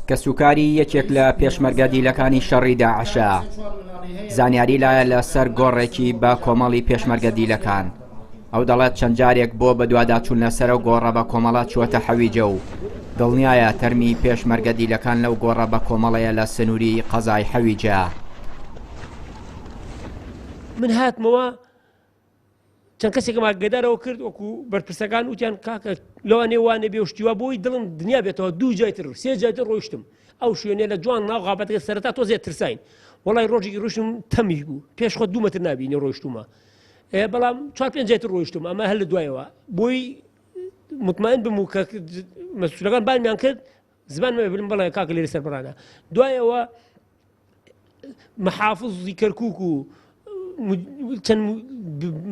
کە سوکاری یەکێک لە پێشمەرگە دیلەکانی شەڕی داعشە. زانیاری لایە لەسەر گۆڕێکی بە کۆمەڵی پێشمەرگە دیلەکان. ئەو دەڵێت چەند جارێک بۆ بەدواداچوون لەسەر و گۆڕە بە کۆمەڵە چوەتە حەویجە و دڵنیایە تەرمی پێشمەرگە دیلەکان لەو گۆڕە بە کۆمەڵەیە لە سنووری قەزای حەویجە. من هاتمەوە چەند کەسێکم ئاگادارەوە کرد وەکو بەرپرسەکان وتیان کاکە لەوانێ وانە بێ شتیوا بۆی دڵم دنیا بێتەوە دوو جایتر سێ جایتر ڕۆیشتم ئەو شوێنێ لە جوان ناو غابەتەکە سەرەتا تۆزێت ترساین وەڵای ڕۆژێکی ڕۆیشتم تەمیش بوو پێش خۆ 2 مەتر نابینی ڕۆیشتومە بەڵام 4-5 جایتر ڕۆیشتم ئەمە هەر لە دوایەوە بۆی مطمئن بم و کە مەسئولەکان بامیان کرد زمانمە بڵم بەڵێ کاکە لێرە سەربەرانە دوایەوە محافظی کەرکووک و چەند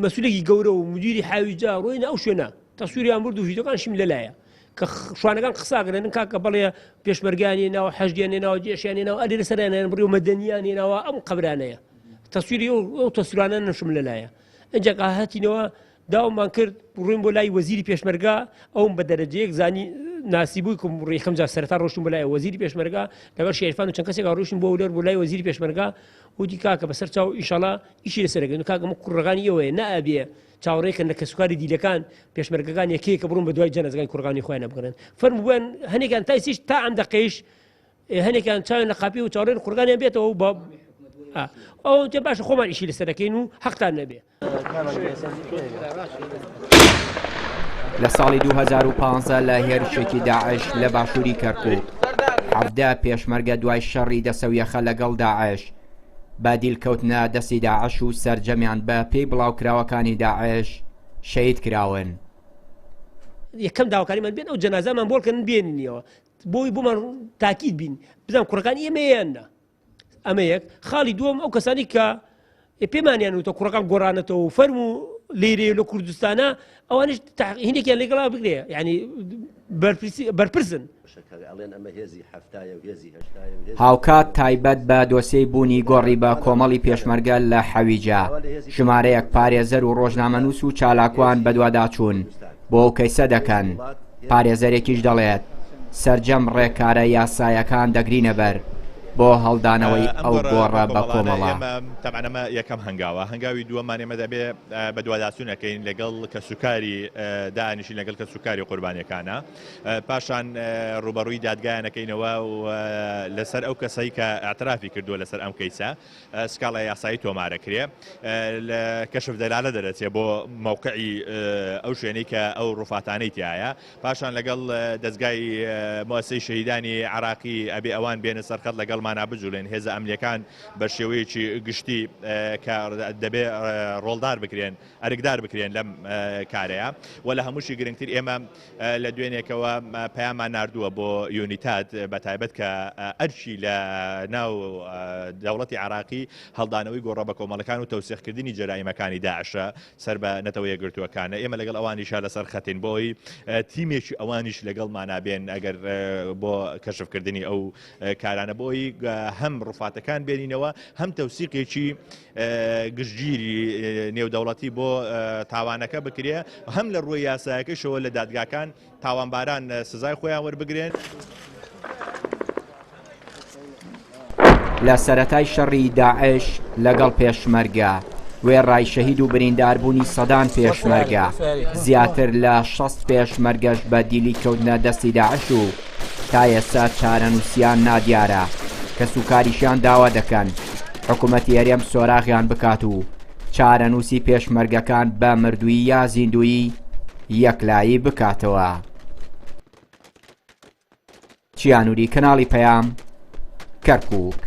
مەسئولێکی گەورە و مدیری حاویجە ڕۆینە ئەو شوێنە تەسووریان برد و ڤیدیۆکانشیم لەلایە کە شوانەکان قساگرن کاکە بەڵێ پێشمەرگانی ناوە حەشدیان ناوە جێشیان ناوە ئەلێرە سەرانیان بڕی و مەدەنیانی ناوە ئەم قەبرانەیە تەسووری ئەو تەسوورانە نەشم لەلایە ئەنجا هاتینەوە داواممان کرد ڕووین بۆ لای وەزیری پێشمەرگا ئەوم بە دەرەجەیەک زانی ناسی بووی کە ڕێکەم جار سەرەتا ڕۆشتم بۆ لای وەزیری پێشمەرگا لەگەڵ شێرفان و چەند کەسێک ڕۆشتم بۆ لەر بۆ لای وەزیری پێشمەرگا وتی کاکە بەسەر چاو ئینشاڵڵا ئیشی لەسەرەکەن کاکە کوڕەکانی ئەوەیە نائبێ چاوەڕێکن لە کەسوکاری دیلەکان پێشمەرگەکان یەکەیە کە بڕون بە دوای جەنازەکانی کوڕەکانی خۆیان بگرن فەرموو بوویان هەنێکیان تایسیش تا ئەم دەقەیەش هەنێکیان چاویان لە قاپی و چاوەڕێن کوڕەکانیان بێتەوە بە ئەو تێ باشە خۆمان ئیشی لەسەرەکەین و حەقتان نەبێ. لە ساڵی 2015 لە هێرشێکی داعش لە باشووری کەرکووک 17 پێشمەرگە دوای شەڕی دەسەویەخە لەگەڵ داعش بادیل کەوتنە دەستی داعش و سەرجەمیان بە پێی بڵاوکراوەکانی داعش شەهید کراون. یەکەم داواکاریمان بێن ئەو جەنازەمان بۆڵکەن بێنینەوە بۆی بۆمان تاکید بین بزانام کوڕەکانی ئێمەیاننا ئەمە یەک خاڵی دووەم ئەو کەسانی کە پێمانیان وتە کوڕەکان گۆڕانەتەوە و فەرم و لێرێ لە کوردستانە ئەوانش هینێکیان لەگەڵا بگرێ یعنی بەرپرسن. هاوکات تایبەت بە دۆسیەی بوونی گۆڕی بە کۆمەڵی پێشمەرگە لە حەویجە ژمارەیەک پارێزەر و ڕۆژنامەنووس و چالاکوان بەدواداچوون بۆ ئەو کەیسە دەکەن پارێزەرێکیش دەڵێت سەرجەم ڕێکارە یاسایەکان دەگرینە بەر بۆ هەڵدانەوەی ئەو گۆڕە بە کۆمەڵە. تەمانەمە یەکەم هەنگاوی دووەمانێمە دەبێ بە دوواداچوونەکەین لەگەڵ کە سوکاری دانیشی لەگەڵ کە سوکاری قوربانیەکانە پاشان ڕوبەڕووی دادگایانەکەینەوە و لەسەر ئەو کەسایی کە ئاعترافی کردووە لەسەر ئەم کەیسە سکاڵە یاسایی تۆمارەکرێ لە کەشف دەلالە دەرەچێت بۆ موقعی ئەو شوێنەی کە ئەو ڕوفاتانەی تایە پاشان لەگەڵ دەستگای مؤسسەی شەهیدانی عراقی ئەبێ ئەوان بێنە سەرخەت لەگەڵ بجوولێن هێزە ئەمریکان بە شێوەیەکی گشتی کە دەبێ ڕۆڵدار بکرێن ئەرکدار بکرێن لەم کارەیە و لە هەمووشی گرنگتر ئێمە لە دوێنێکەوە پەیامان ناردووە بۆ یونیتات بە تایبەت کە ئەرچی لە ناو دەوڵەتی عراقی هەڵدانەوەی گۆڕە بە کۆمەڵەکان و تەوسیقکردنی جەرایمەکانی داعشە سەر بە نەتەوە یەکگرتووەکانە ئێمە لەگەڵ ئەوانیشا لەسەر خەتین بۆی تیمێکی ئەوانیش لەگەڵمانابێن ئەگەر بۆ کەشفکردنی ئەو کارانە بۆی هەم ڕوفاتەکان بێنینەوە هەم تەوسیقێکی گشتگیری نێودەوڵەتی بۆ تاوانەکە بکرێ هەم لە ڕووی یاسایەکەشەوە لە دادگاکان تاوانباران سزای خۆیان وەربگرێن. لە سەرەتای شەڕی داعش لەگەڵ پێشمەرگە وێڕای شەهید و برینداربوونی سەدان پێشمەرگە زیاتر لە 60 پێشمەرگەش بە دیلی کەوتنە دەستی داعش و تا ئێستا چارەنووسیان نادیارە کە سوکاریشیان داوا دەکەن حکوومەتی هەرێم سۆراغیان بکات و چارەنووسی پێشمەرگەکان بە مردووی یا زیندویی یەکلایی بکاتەوە. چیانووری کەناڵی پەیام کەرکووک.